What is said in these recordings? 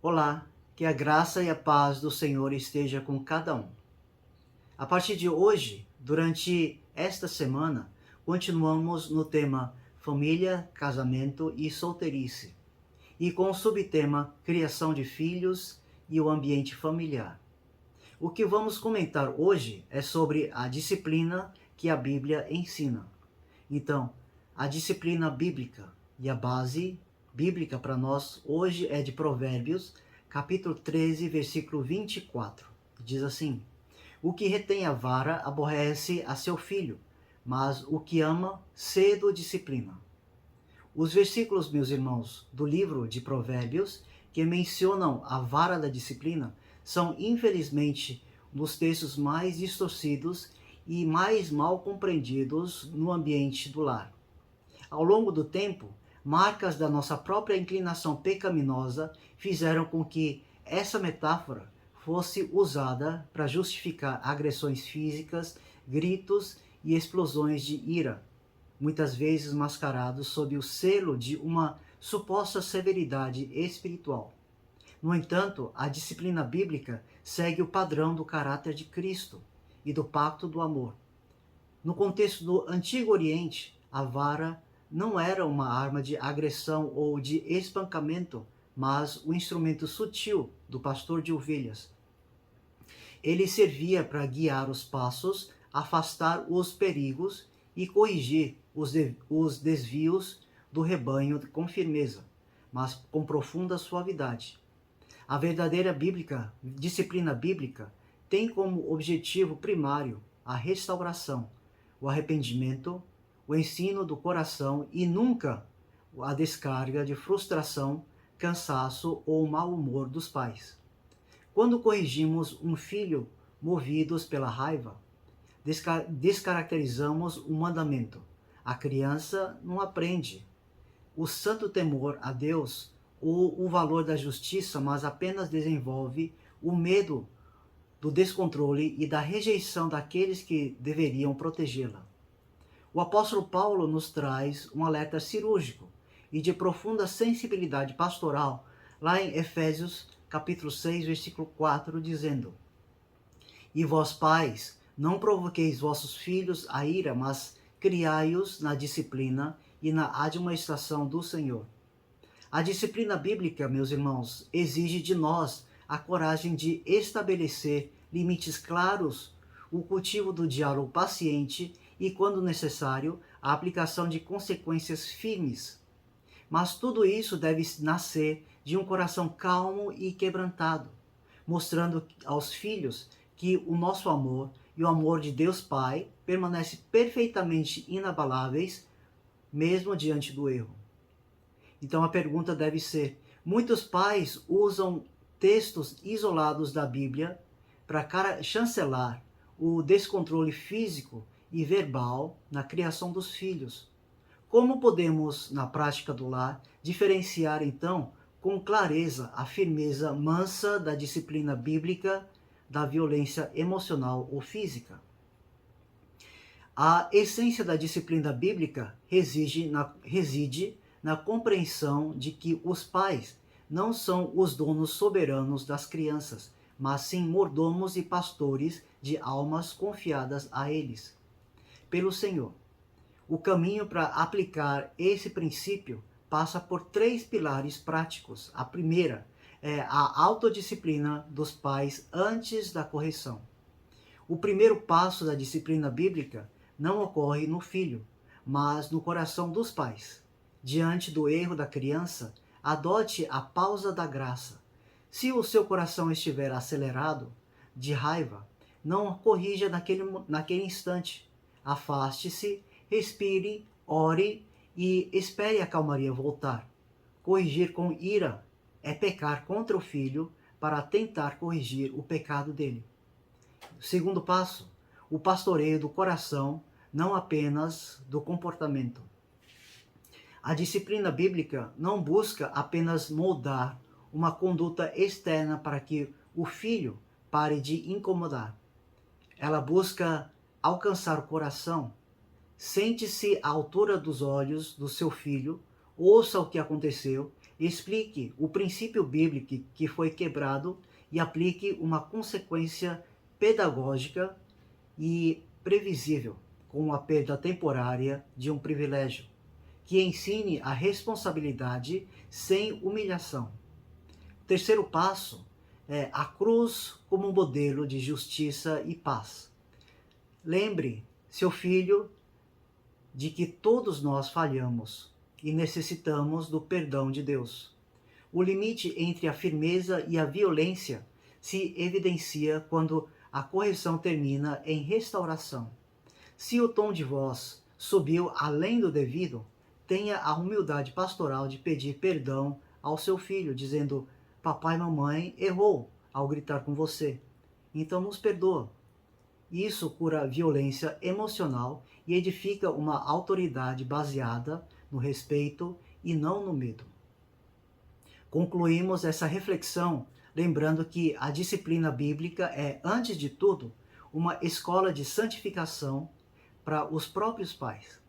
Olá, que a graça e a paz do Senhor esteja com cada um. A partir de hoje, durante esta semana, continuamos no tema família, casamento e solteirice, e com o subtema criação de filhos e o ambiente familiar. O que vamos comentar hoje é sobre a disciplina que a Bíblia ensina. Então, a disciplina bíblica e a base bíblica para nós hoje é de Provérbios, capítulo 13, versículo 24. Diz assim: O que retém a vara aborrece a seu filho, mas o que ama cedo disciplina. Os versículos, meus irmãos, do livro de Provérbios, que mencionam a vara da disciplina, são infelizmente dos textos mais distorcidos e mais mal compreendidos no ambiente do lar. Ao longo do tempo, marcas da nossa própria inclinação pecaminosa fizeram com que essa metáfora fosse usada para justificar agressões físicas, gritos e explosões de ira, muitas vezes mascarados sob o selo de uma suposta severidade espiritual. No entanto, a disciplina bíblica segue o padrão do caráter de Cristo e do pacto do amor. No contexto do Antigo Oriente, a vara não era uma arma de agressão ou de espancamento, mas o instrumento sutil do pastor de ovelhas. Ele servia para guiar os passos, afastar os perigos e corrigir os desvios do rebanho com firmeza, mas com profunda suavidade. A verdadeira disciplina bíblica tem como objetivo primário a restauração, o arrependimento, o ensino do coração e nunca a descarga de frustração, cansaço ou mau humor dos pais. Quando corrigimos um filho movidos pela raiva, descaracterizamos o mandamento. A criança não aprende o santo temor a Deus ou o valor da justiça, mas apenas desenvolve o medo do descontrole e da rejeição daqueles que deveriam protegê-la. O apóstolo Paulo nos traz um alerta cirúrgico e de profunda sensibilidade pastoral lá em Efésios capítulo 6, versículo 4, dizendo: E vós pais, não provoqueis vossos filhos a ira, mas criai-os na disciplina e na admoestação do Senhor. A disciplina bíblica, meus irmãos, exige de nós a coragem de estabelecer limites claros, o cultivo do diálogo paciente e, quando necessário, a aplicação de consequências firmes. Mas tudo isso deve nascer de um coração calmo e quebrantado, mostrando aos filhos que o nosso amor e o amor de Deus Pai permanecem perfeitamente inabaláveis, mesmo diante do erro. Então a pergunta deve ser: muitos pais usam textos isolados da Bíblia para chancelar o descontrole físico e verbal na criação dos filhos. Como podemos, na prática do lar, diferenciar então com clareza a firmeza mansa da disciplina bíblica da violência emocional ou física? A essência da disciplina bíblica reside na compreensão de que os pais não são os donos soberanos das crianças, mas sim mordomos e pastores de almas confiadas a eles pelo Senhor. O caminho para aplicar esse princípio passa por três pilares práticos. A primeira é a autodisciplina dos pais antes da correção. O primeiro passo da disciplina bíblica não ocorre no filho, mas no coração dos pais. Diante do erro da criança, adote a pausa da graça. Se o seu coração estiver acelerado de raiva, não corrija naquele instante. Afaste-se, respire, ore e espere a calmaria voltar. Corrigir com ira é pecar contra o filho para tentar corrigir o pecado dele. Segundo passo, o pastoreio do coração, não apenas do comportamento. A disciplina bíblica não busca apenas moldar uma conduta externa para que o filho pare de incomodar. Ela busca alcançar o coração. Sente-se à altura dos olhos do seu filho, ouça o que aconteceu, explique o princípio bíblico que foi quebrado e aplique uma consequência pedagógica e previsível, com a perda temporária de um privilégio, que ensine a responsabilidade sem humilhação. O terceiro passo é a cruz como modelo de justiça e paz. Lembre seu filho de que todos nós falhamos e necessitamos do perdão de Deus. O limite entre a firmeza e a violência se evidencia quando a correção termina em restauração. Se o tom de voz subiu além do devido, tenha a humildade pastoral de pedir perdão ao seu filho, dizendo: papai e mamãe errou ao gritar com você, então nos perdoa. Isso cura a violência emocional e edifica uma autoridade baseada no respeito e não no medo. Concluímos essa reflexão lembrando que a disciplina bíblica é, antes de tudo, uma escola de santificação para os próprios pais.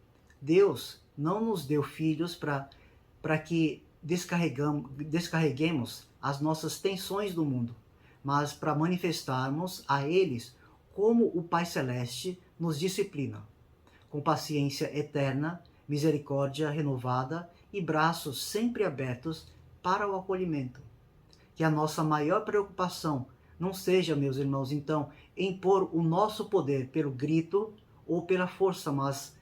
Deus não nos deu filhos para que descarreguemos as nossas tensões do mundo, mas para manifestarmos a eles como o Pai Celeste nos disciplina, com paciência eterna, misericórdia renovada e braços sempre abertos para o acolhimento. Que a nossa maior preocupação não seja, meus irmãos, então, impor o nosso poder pelo grito ou pela força, mas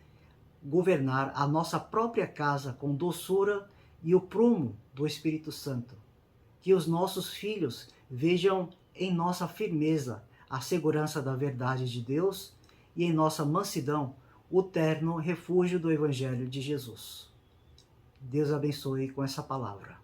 governar a nossa própria casa com doçura e o prumo do Espírito Santo. Que os nossos filhos vejam em nossa firmeza a segurança da verdade de Deus e em nossa mansidão o terno refúgio do Evangelho de Jesus. Deus abençoe com essa palavra.